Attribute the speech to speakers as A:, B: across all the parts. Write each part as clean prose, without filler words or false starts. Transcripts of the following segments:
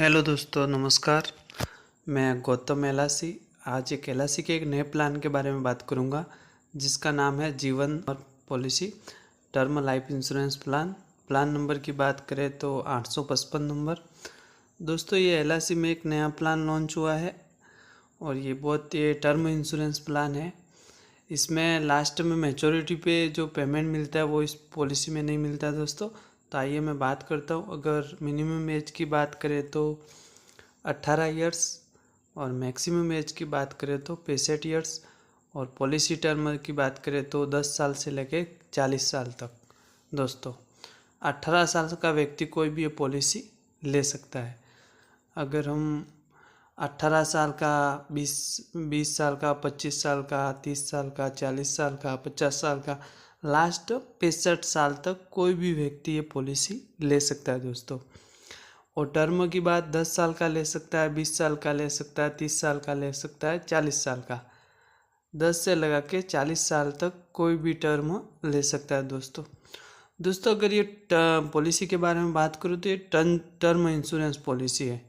A: Hello दोस्तों, नमस्कार। मैं गौतम एलआईसी आज एक एलआईसी के एक नए प्लान के बारे में बात करूंगा, जिसका नाम है जीवन और policy term life insurance plan. Plan number की बात करें तो 855 नंबर। दोस्तों, ये एलआईसी में एक नया प्लान लॉन्च हुआ है और ये टर्म इंश्योरेंस प्लान है। इसमें लास्ट में मैच्योरिटी पे जो पेमेंट मिलता है वो इस पॉलिसी में नहीं मिलता है दोस्तों। तो आइए मैं बात करता हूँ। अगर मिनिमम एज की बात करें तो 18 इयर्स और मैक्सिमम एज की बात करें तो 65 इयर्स और पॉलिसी टर्म की बात करें तो 10 साल से लेकर 40 साल तक। दोस्तों, 18 साल का व्यक्ति कोई भी ये पॉलिसी ले सकता है। अगर हम 18 साल का, 20 साल का, 25 साल का, 30 साल का, 40 साल का, 50 साल का, लास्ट 65 साल तक कोई भी व्यक्ति ये पॉलिसी ले सकता है दोस्तों। और टर्म की बात 10 साल का ले सकता है, 20 साल का ले सकता है, 30 साल का ले सकता है, 40 साल का, 10 से लगा के 40 साल तक कोई भी टर्म ले सकता है दोस्तों, अगर ये पॉलिसी के बारे में बात करूँ तो ये टर्म इंश्योरेंस पॉलिसी है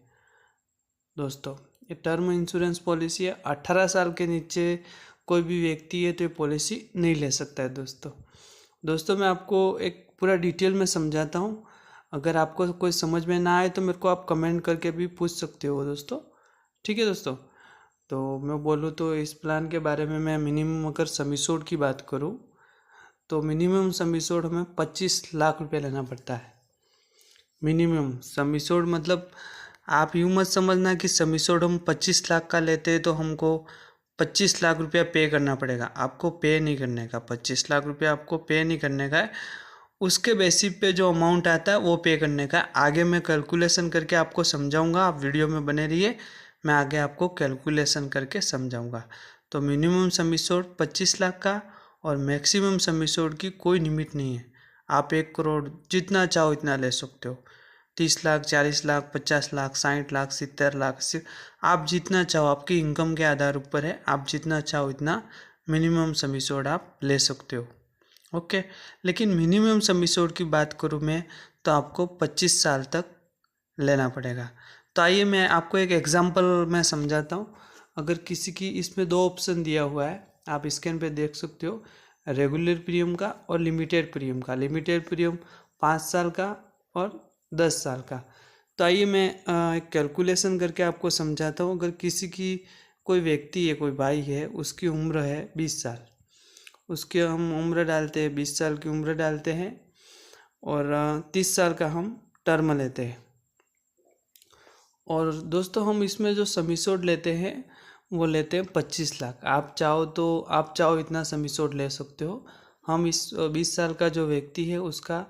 A: दोस्तों। ये टर्म इंश्योरेंस पॉलिसी है। 18 साल के नीचे कोई भी व्यक्ति है तो ये पॉलिसी नहीं ले सकता है दोस्तों, मैं आपको एक पूरा डिटेल में समझाता हूँ। अगर आपको कोई समझ में ना आए तो मेरे को आप कमेंट करके भी पूछ सकते हो दोस्तों। ठीक है दोस्तों। तो मैं बोलूँ तो इस प्लान के बारे में मैं मिनिमम अगर सम एश्योर्ड की बात करूँ तो मिनिमम सम एश्योर्ड हमें 25 लाख रुपये लेना पड़ता है। मिनिमम सम एश्योर्ड मतलब आप यूँ मत समझना कि सम एश्योर्ड हम 25 लाख का लेते हैं तो हमको 25 लाख रुपया पे करना पड़ेगा। आपको पे नहीं करने का, 25 लाख रुपया आपको पे नहीं करने का है। उसके बेसिस पे जो अमाउंट आता है वो पे करने का है। आगे मैं कैलकुलेशन करके आपको समझाऊंगा, आप वीडियो में बने रहिए, मैं आगे आपको कैलकुलेशन करके समझाऊंगा। तो मिनिमम सम एश्योर्ड 25 लाख का और मैक्सिमम सम एश्योर्ड की कोई लिमिट नहीं है। आप 1 करोड़ जितना चाहो इतना ले सकते हो। 30 लाख, 40 लाख, 50 लाख, 60 लाख, 70 लाख, आप जितना चाहो, आपकी इनकम के आधार ऊपर है, आप जितना चाहो इतना मिनिमम सम एश्योर्ड आप ले सकते हो। ओके। लेकिन मिनिमम सम एश्योर्ड की बात करूँ मैं तो आपको 25 साल तक लेना पड़ेगा। तो आइए मैं आपको एक एग्जांपल में समझाता हूँ। अगर किसी की, इसमें 2 ऑप्शन दिया हुआ है, आप स्क्रीन पे देख सकते हो, रेगुलर प्रीमियम का और लिमिटेड प्रीमियम का। लिमिटेड प्रीमियम 5 साल का और 10 साल का। तो आइए मैं एक कैलकुलेशन करके आपको समझाता हूँ। अगर किसी की, कोई व्यक्ति है, कोई भाई है, उसकी उम्र है 20 साल, उसकी हम उम्र डालते हैं, 20 साल की उम्र डालते हैं और 30 साल का हम टर्म लेते हैं। और दोस्तों, हम इसमें जो सम एश्योर्ड लेते हैं वो लेते हैं 25 लाख। आप चाहो इतना सम एश्योर्ड ले सकते हो। हम इस 20 साल का जो व्यक्ति है उसका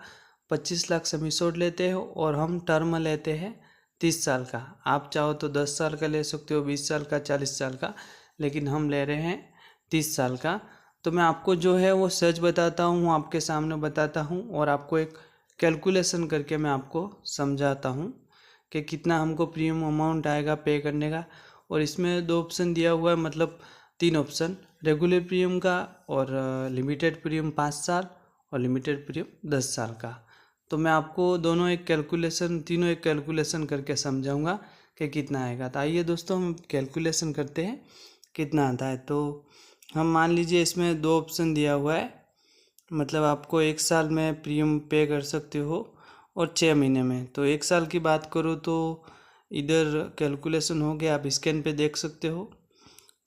A: 25 लाख सम एश्योर्ड लेते हैं और हम टर्म लेते हैं 30 साल का। आप चाहो तो 10 साल का ले सकते हो, 20 साल का, 40 साल का, लेकिन हम ले रहे हैं 30 साल का। तो मैं आपको जो है वो सच बताता हूँ, आपके सामने बताता हूँ और आपको एक कैलकुलेशन करके मैं आपको समझाता हूँ कि कितना हमको प्रीमियम अमाउंट आएगा पे करने का। और इसमें 2 ऑप्शन दिया हुआ है, मतलब 3 ऑप्शन, रेगुलर प्रीमियम का और लिमिटेड प्रीमियम 5 साल और लिमिटेड प्रीमियम 10 साल का। तो मैं आपको तीनों एक कैलकुलेशन करके समझाऊंगा कि कितना आएगा। तो आइए दोस्तों, हम कैलकुलेशन करते हैं कितना आता है। तो हम मान लीजिए इसमें 2 ऑप्शन दिया हुआ है, मतलब आपको 1 साल में प्रीमियम पे कर सकते हो और 6 महीने में। तो 1 साल की बात करूँ तो इधर कैलकुलेशन हो गया, आप स्क्रीन पे देख सकते हो।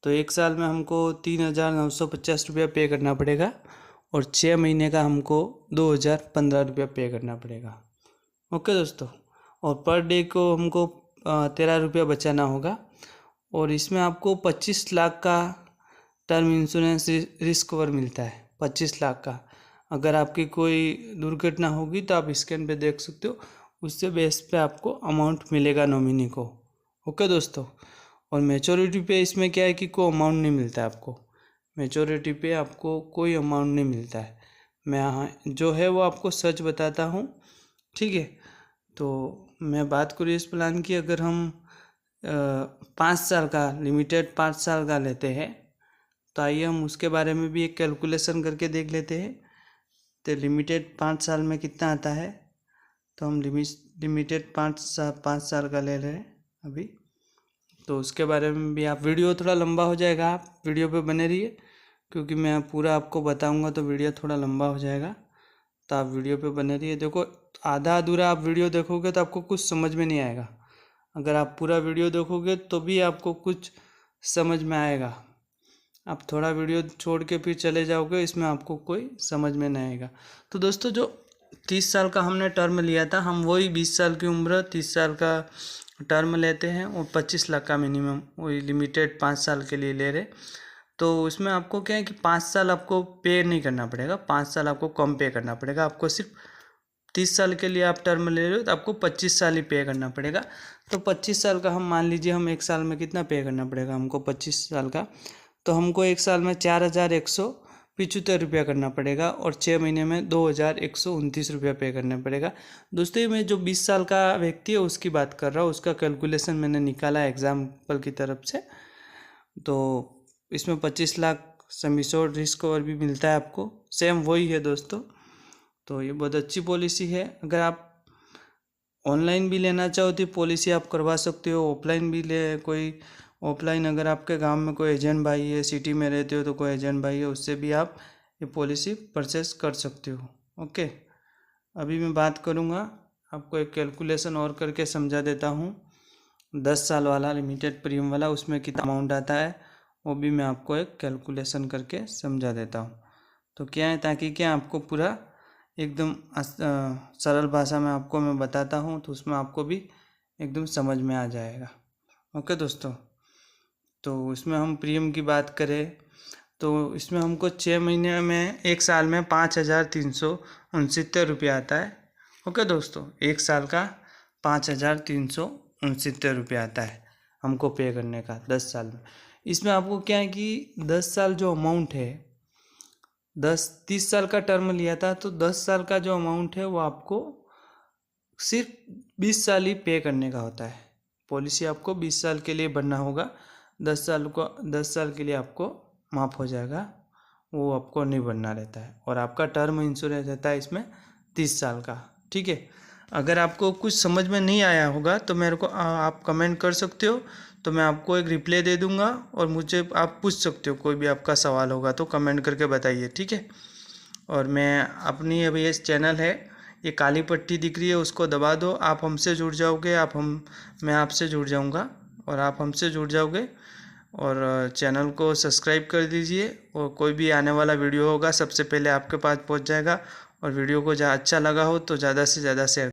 A: तो 1 साल में हमको 3,950 रुपया पे करना पड़ेगा और 6 महीने का हमको 2,015 रुपया पे करना पड़ेगा। ओके दोस्तों। और पर डे को हमको 13 रुपया बचाना होगा। और इसमें आपको 25 लाख का टर्म इंश्योरेंस रिस्क कवर मिलता है, 25 लाख का। अगर आपकी कोई दुर्घटना होगी तो आप स्क्रीन पे देख सकते हो, उससे बेस पे आपको अमाउंट मिलेगा नॉमिनी को। ओके दोस्तों। और मैच्योरिटी पे इसमें क्या है कि कोई अमाउंट नहीं मिलता है आपको। मैच्योरिटी पे आपको कोई अमाउंट नहीं मिलता है। मैं यहाँ जो है वो आपको सच बताता हूँ। ठीक है। तो मैं बात करूँ इस प्लान की, अगर हम 5 साल का, लिमिटेड 5 साल का लेते हैं तो आइए हम उसके बारे में भी एक कैलकुलेशन करके देख लेते हैं। तो लिमिटेड 5 साल में कितना आता है।
B: तो हम लिमिटेड 5 साल का ले रहे हैं अभी। तो उसके बारे में भी आप, वीडियो थोड़ा लंबा हो जाएगा, आप वीडियो पे बने रहिए, क्योंकि मैं पूरा आपको बताऊंगा तो वीडियो थोड़ा लंबा हो जाएगा। तो आप वीडियो पे बने रहिए। देखो, आधा अधूरा आप वीडियो देखोगे तो आपको कुछ समझ में नहीं आएगा। अगर आप पूरा वीडियो देखोगे तो भी आपको कुछ समझ में आएगा। आप थोड़ा वीडियो छोड़ के फिर चले जाओगे, इसमें आपको कोई समझ में नहीं आएगा। तो दोस्तों, जो 30 साल का हमने टर्म लिया था, हम वही 20 साल की उम्र 30 साल का टर्म लेते हैं और 25 लाख का मिनिमम, वही लिमिटेड 5 साल के लिए ले रहे। तो उसमें आपको क्या है कि 5 साल आपको पे नहीं करना पड़ेगा, 5 साल आपको कम पे करना पड़ेगा। आपको सिर्फ 30 साल के लिए आप टर्म ले रहे हो तो आपको 25 साल ही पे करना पड़ेगा। तो 25 साल का हम मान लीजिए, हम एक साल में कितना पे करना पड़ेगा हमको 25 साल का, तो हमको एक साल में 4,175 रुपया करना पड़ेगा और 6 महीने में 2,129 रुपया पे करना पड़ेगा। दोस्तों, ये मैं जो 20 साल का व्यक्ति है उसकी बात कर रहा हूँ, उसका कैलकुलेशन मैंने निकाला एग्जाम्पल की तरफ से। तो इसमें 25 lakh sum assured risk cover भी मिलता है आपको, सेम वही है दोस्तों। तो ये बहुत अच्छी पॉलिसी है। अगर आप ऑनलाइन भी लेना चाहो तो पॉलिसी आप करवा सकते हो, ऑफलाइन भी ले, कोई ऑफलाइन अगर आपके गांव में कोई एजेंट भाई है, सिटी में रहते हो तो कोई एजेंट भाई है, उससे भी आप ये पॉलिसी परचेस कर सकते हो। ओके, अभी मैं बात करूँगा, आपको एक कैलकुलेशन और करके समझा देता हूँ। 10 साल वाला लिमिटेड प्रीमियम वाला, उसमें कितना अमाउंट आता है वो भी मैं आपको एक कैलकुलेशन करके समझा देता हूँ। तो क्या है, ताकि क्या आपको पूरा एकदम सरल भाषा में आपको मैं बताता हूँ, तो उसमें आपको भी एकदम समझ में आ जाएगा। ओके दोस्तों, तो इसमें हम प्रीमियम की बात करें तो इसमें हमको 6 महीने में, एक साल में 5,369 रुपया आता है। ओके दोस्तों, एक साल का 5,369 रुपया आता है हमको पे करने का 10 साल में। इसमें आपको क्या है कि 10 साल जो अमाउंट है, 30 साल का टर्म लिया था तो 10 साल का जो अमाउंट है वो आपको सिर्फ 20 साल ही पे करने का होता है। पॉलिसी आपको 20 साल के लिए भरना होगा, 10 साल के लिए आपको माफ़ हो जाएगा, वो आपको नहीं भरना रहता है। और आपका टर्म इंश्योरेंस रहता है इसमें 30 साल का। ठीक है, अगर आपको कुछ समझ में नहीं आया होगा तो मेरे को आप कमेंट कर सकते हो, तो मैं आपको एक रिप्लाई दे दूंगा और मुझे आप पूछ सकते हो, कोई भी आपका सवाल होगा तो कमेंट करके बताइए। ठीक है, और मैं अपनी अभी ये चैनल है, ये काली पट्टी दिख रही है, उसको दबा दो, आप हमसे जुड़ जाओगे, मैं आपसे जुड़ जाऊंगा और आप हमसे जुड़ जाओगे। और चैनल को सब्सक्राइब कर दीजिए, और कोई भी आने वाला वीडियो होगा सबसे पहले आपके पास पहुंच जाएगा। और वीडियो को अच्छा लगा हो तो ज़्यादा से ज़्यादा शेयर